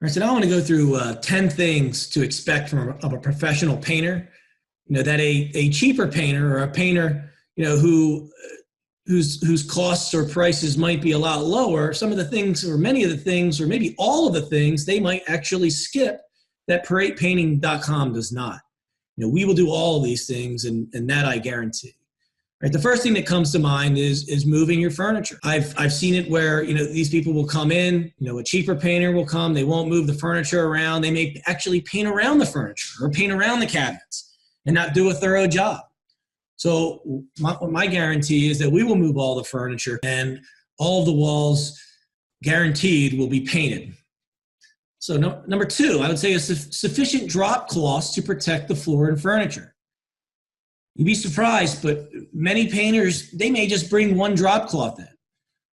All right, so now I want to go through 10 things to expect from a professional painter. That a cheaper painter or a painter, whose costs or prices might be a lot lower, some of the things or many of the things or maybe all of the things they might actually skip that ParatePainting.com does not. We will do all of these things, and that I guarantee. Right, the first thing that comes to mind is moving your furniture. I've seen it where these people will come in. A cheaper painter will come. They won't move the furniture around. They may actually paint around the furniture or paint around the cabinets and not do a thorough job. So my guarantee is that we will move all the furniture and all of the walls, guaranteed, will be painted. So number two, I would say a sufficient drop cloths to protect the floor and furniture. You'd be surprised, but many painters, they may just bring one drop cloth in.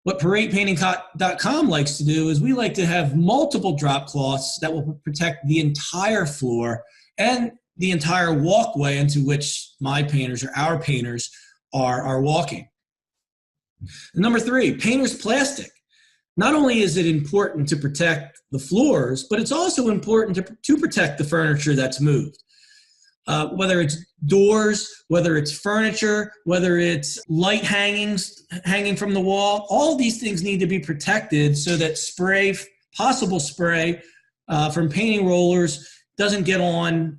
What ParatePainting.com likes to do is we like to have multiple drop cloths that will protect the entire floor and the entire walkway into which my painters or our painters are walking. And number three, painter's plastic. Not only is it important to protect the floors, but it's also important to protect the furniture that's moved. Whether it's doors, whether it's furniture, whether it's light hangings hanging from the wall, all of these things need to be protected so that possible spray from painting rollers doesn't get on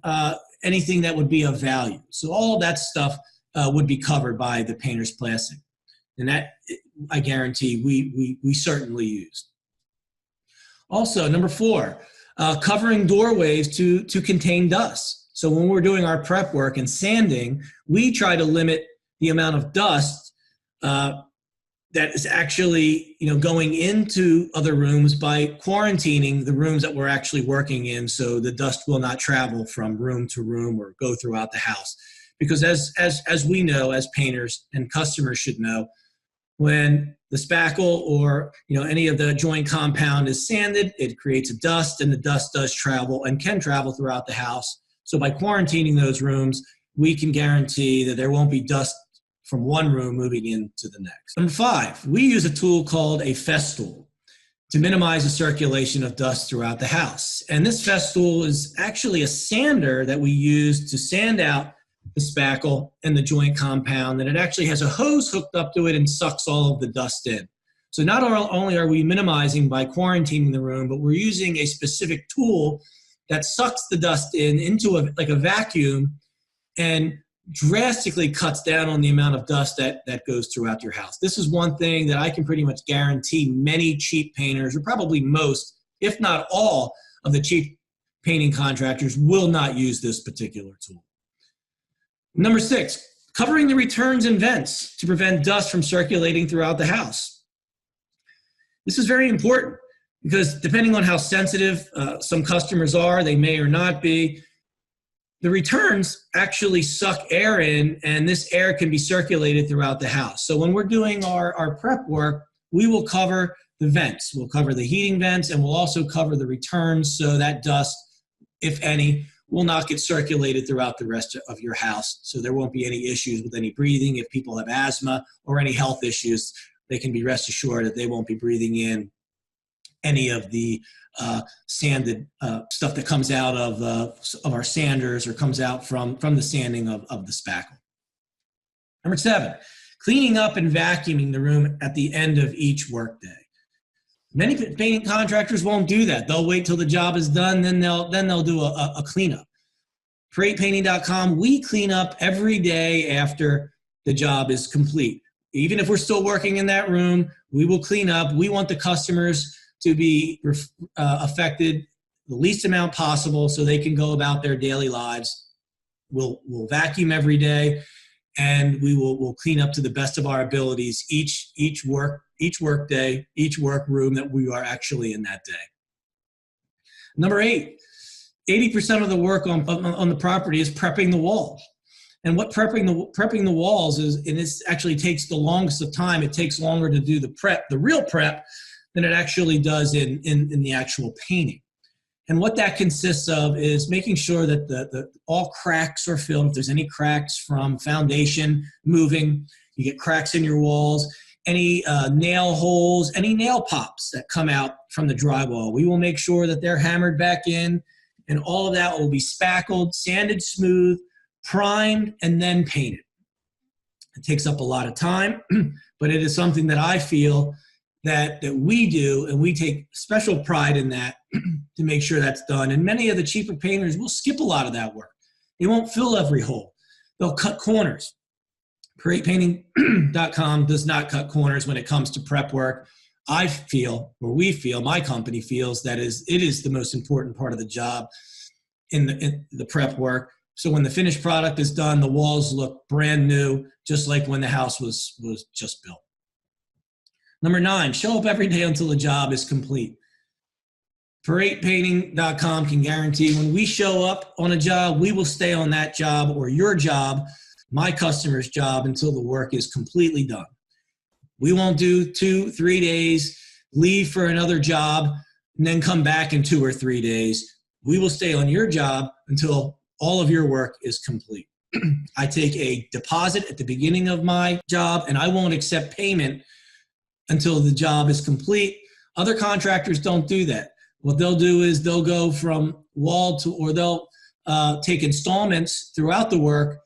anything that would be of value. So all of that stuff would be covered by the painter's plastic. And that, I guarantee, we certainly use. Also, number four, covering doorways to contain dust. So when we're doing our prep work and sanding, we try to limit the amount of dust that is actually going into other rooms by quarantining the rooms that we're actually working in, so the dust will not travel from room to room or go throughout the house. Because as we know, as painters, and customers should know, when the spackle or any of the joint compound is sanded, it creates a dust, and the dust does travel and can travel throughout the house. So by quarantining those rooms, we can guarantee that there won't be dust from one room moving into the next. Number five, we use a tool called a Festool to minimize the circulation of dust throughout the house. And this Festool is actually a sander that we use to sand out the spackle and the joint compound, and it actually has a hose hooked up to it and sucks all of the dust in. So not only are we minimizing by quarantining the room, but we're using a specific tool that sucks the dust into a vacuum and drastically cuts down on the amount of dust that goes throughout your house. This is one thing that I can pretty much guarantee many cheap painters, or probably most, if not all, of the cheap painting contractors will not use this particular tool. Number six, covering the returns and vents to prevent dust from circulating throughout the house. This is very important, because depending on how sensitive some customers are, they may or not be, the returns actually suck air in, and this air can be circulated throughout the house. So when we're doing our prep work, we will cover the vents. We'll cover the heating vents, and we'll also cover the returns so that dust, if any, will not get circulated throughout the rest of your house. So there won't be any issues with any breathing. If people have asthma or any health issues, they can be rest assured that they won't be breathing in any of the sanded stuff that comes out of our sanders or comes out from the sanding of the spackle. Number seven, cleaning up and vacuuming the room at the end of each workday. Many painting contractors won't do that. They'll wait till the job is done, then they'll do a cleanup. ParatePainting.com, we clean up every day after the job is complete. Even if we're still working in that room, we will clean up. We want the customers to be affected the least amount possible so they can go about their daily lives. We'll vacuum every day, and we'll clean up to the best of our abilities each work day, each work room that we are actually in that day. Number eight, 80% of the work on the property is prepping the walls. And what prepping the walls is, and this actually takes the longest of time. It takes longer to do the real prep, than it actually does in the actual painting. And what that consists of is making sure that all cracks are filled. If there's any cracks from foundation moving, you get cracks in your walls, any nail holes, any nail pops that come out from the drywall. We will make sure that they're hammered back in, and all of that will be spackled, sanded smooth, primed, and then painted. It takes up a lot of time, but it is something that I feel that we do, and we take special pride in that to make sure that's done. And many of the cheaper painters will skip a lot of that work. They won't fill every hole. They'll cut corners. ParadePainting.com does not cut corners when it comes to prep work. I feel, or we feel, my company feels that it is the most important part of the job in the prep work. So when the finished product is done, the walls look brand new, just like when the house was just built. Number 9, show up every day until the job is complete. ParadePainting.com can guarantee when we show up on a job, we will stay on that job or your job, my customer's job, until the work is completely done. We won't do 2-3 days, leave for another job, and then come back in 2 or 3 days. We will stay on your job until all of your work is complete. I take a deposit at the beginning of my job, and I won't accept payment until the job is complete. Other contractors don't do that. What they'll do is they'll go from wall to, or they'll take installments throughout the work,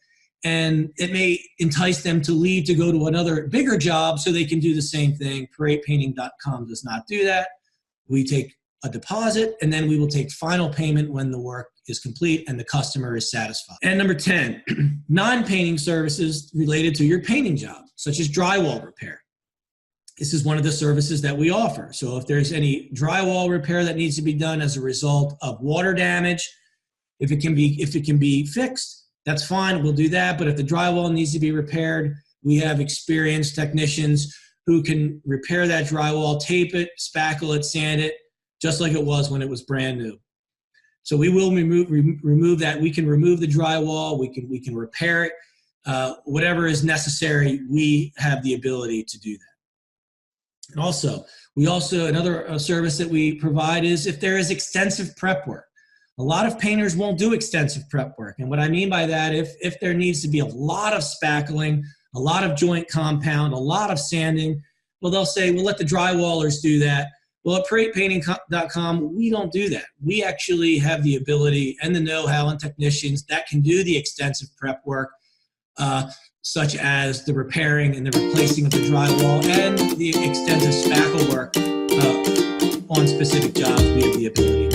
and it may entice them to leave to go to another bigger job so they can do the same thing. ParadePainting.com does not do that. We take a deposit, and then we will take final payment when the work is complete and the customer is satisfied. And number 10, non-painting services related to your painting job, such as drywall repair. This is one of the services that we offer. So if there's any drywall repair that needs to be done as a result of water damage, if it can be fixed, that's fine, we'll do that. But if the drywall needs to be repaired, we have experienced technicians who can repair that drywall, tape it, spackle it, sand it, just like it was when it was brand new. So we will remove that. We can remove the drywall, we can repair it, whatever is necessary, we have the ability to do that. And also, another service that we provide is if there is extensive prep work. A lot of painters won't do extensive prep work. And what I mean by that, if there needs to be a lot of spackling, a lot of joint compound, a lot of sanding, well, they'll say, well, let the drywallers do that. Well, at ParadePainting.com, we don't do that. We actually have the ability and the know-how and technicians that can do the extensive prep work, such as the repairing and the replacing of the drywall and the extensive spackle work on specific jobs. We have the ability